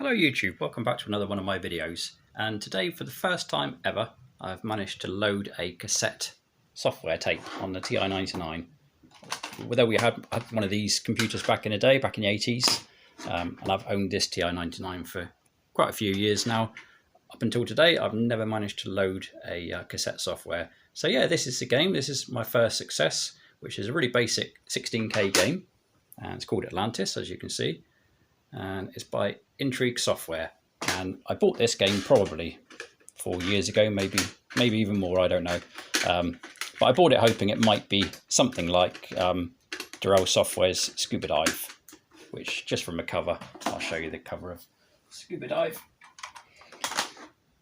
Hello YouTube, welcome back to another one of my videos, and today for the first time ever I've managed to load a cassette software tape on the TI99. Although we had one of these computers back in the day, back in the 80s, and I've owned this TI99 for quite a few years now. Up until today I've never managed to load a cassette software. So yeah, this is the game. This is my first success, which is a really basic 16K game, and it's called Atlantis, as you can see. And it's by Intrigue Software, and I bought this game probably 4 years ago, maybe even more, I don't know, but I bought it hoping it might be something like Intrigue Software's Scuba Dive, which just from a cover, I'll show you the cover of Scuba Dive.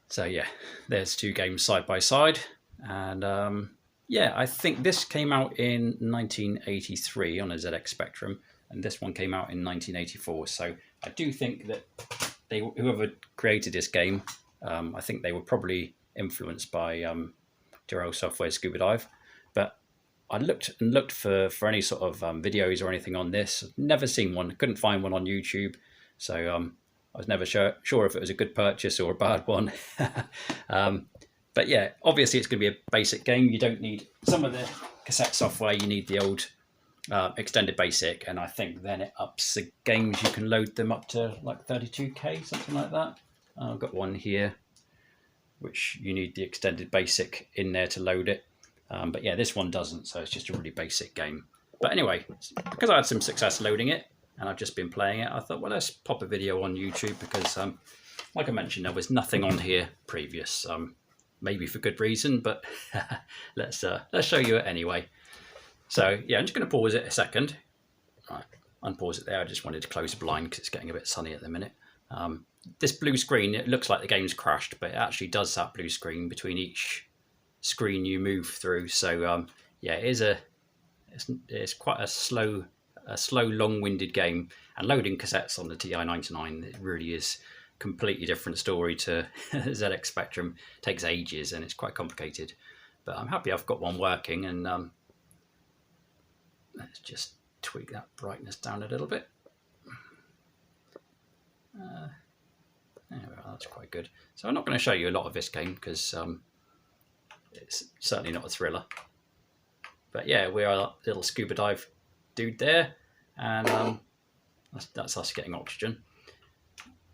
So yeah, there's two games side by side, and yeah, I think this came out in 1983 on a ZX Spectrum, and this one came out in 1984. So I do think that whoever created this game, I think they were probably influenced by Intrigue Software's Scuba Dive. But I looked for any sort of videos or anything on this. Never seen one. Couldn't find one on YouTube. So I was never sure if it was a good purchase or a bad one. But yeah, obviously it's going to be a basic game. You don't need some of the cassette software. You need the old extended basic, and I think then it ups the games. You can load them up to like 32K, something like that. I've got one here which you need the extended basic in there to load it, but yeah, this one doesn't, so it's just a really basic game. But anyway, because I had some success loading it and I've just been playing it, I thought, well, let's pop a video on YouTube, because like I mentioned, there was nothing on here previous, maybe for good reason, but let's show you it anyway. So yeah, I'm just going to pause it a second. Right, unpause it there. I just wanted to close the blind because it's getting a bit sunny at the minute. This blue screen, it looks like the game's crashed, but it actually does that blue screen between each screen you move through. So yeah, it's quite a slow, long-winded game. And loading cassettes on the TI99, it really is a completely different story to ZX Spectrum. It takes ages and it's quite complicated. But I'm happy I've got one working, and let's just tweak that brightness down a little bit. That's quite good. So I'm not going to show you a lot of this game because it's certainly not a thriller. But yeah, we are a little scuba dive dude there, and that's us getting oxygen.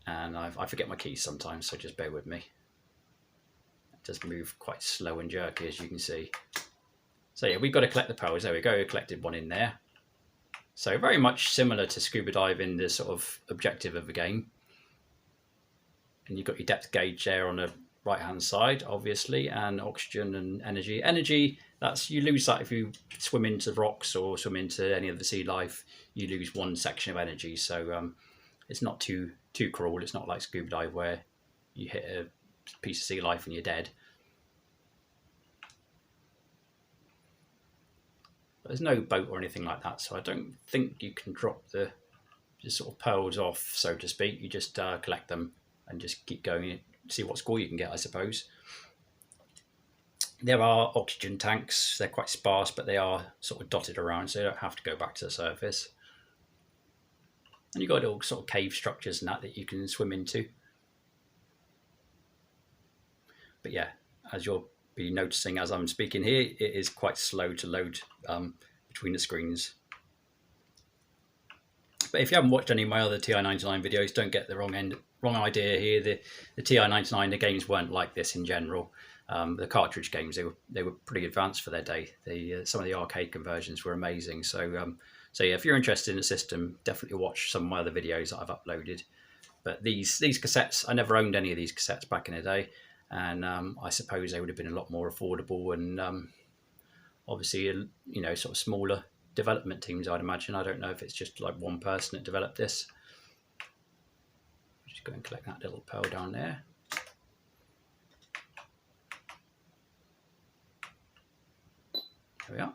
And I forget my keys sometimes, so just bear with me. It does move quite slow and jerky, as you can see. So yeah, we've got to collect the pearls. There we go, we collected one in there. So very much similar to Scuba Dive in the sort of objective of the game. And you've got your depth gauge there on the right-hand side, obviously, and oxygen and energy. Energy, you lose that if you swim into rocks or swim into any of the sea life. You lose one section of energy, so it's not too cruel. It's not like Scuba Dive where you hit a piece of sea life and you're dead. There's no boat or anything like that, so I don't think you can drop the sort of pearls off, so to speak. You just collect them and just keep going and see what score you can get, I suppose. There are oxygen tanks. They're quite sparse, but they are sort of dotted around, so you don't have to go back to the surface. And you've got all sort of cave structures and that you can swim into. But yeah, as you'll be noticing as I'm speaking here, it is quite slow to load between the screens. But if you haven't watched any of my other TI99 videos, don't get the wrong idea here. The TI99, the games weren't like this in general. The cartridge games, they were pretty advanced for their day. Some of the arcade conversions were amazing. So yeah, if you're interested in the system, definitely watch some of my other videos that I've uploaded. But these cassettes, I never owned any of these cassettes back in the day, and I suppose they would have been a lot more affordable, and obviously, you know, sort of smaller development teams, I'd imagine. I don't know if it's just like one person that developed this. Just go and collect that little pearl down there. There we are.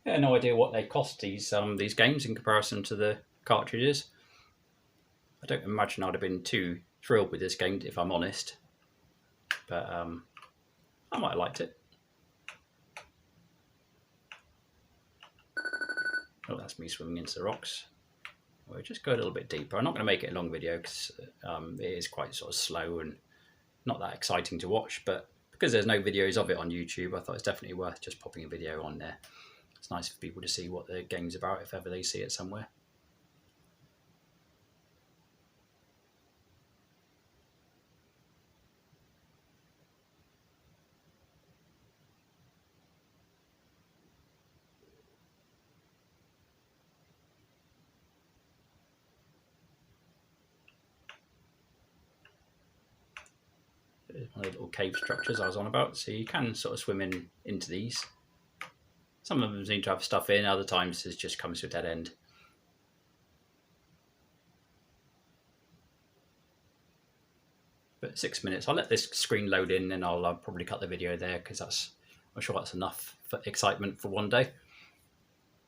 Yeah, no idea what they cost, these games in comparison to the cartridges. I don't imagine I'd have been too thrilled with this game, if I'm honest. But I might have liked it. Oh, that's me swimming into the rocks. We'll just go a little bit deeper. I'm not going to make it a long video because it is quite sort of slow and not that exciting to watch. But because there's no videos of it on YouTube, I thought it's definitely worth just popping a video on there. It's nice for people to see what the game's about if ever they see it somewhere. One of the little cave structures I was on about, so you can sort of swim into these. Some of them seem to have stuff in, other times it just comes to a dead end. But 6 minutes, I'll let this screen load in and I'll probably cut the video there because I'm sure that's enough for excitement for one day.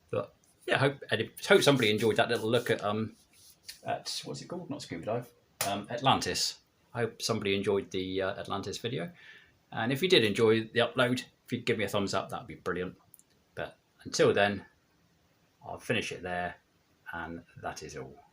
But yeah, hope somebody enjoyed that little look at what's it called? Not scuba dive, Atlantis. I hope somebody enjoyed the Atlantis video. And if you did enjoy the upload, if you'd give me a thumbs up, that would be brilliant. But until then, I'll finish it there, and that is all.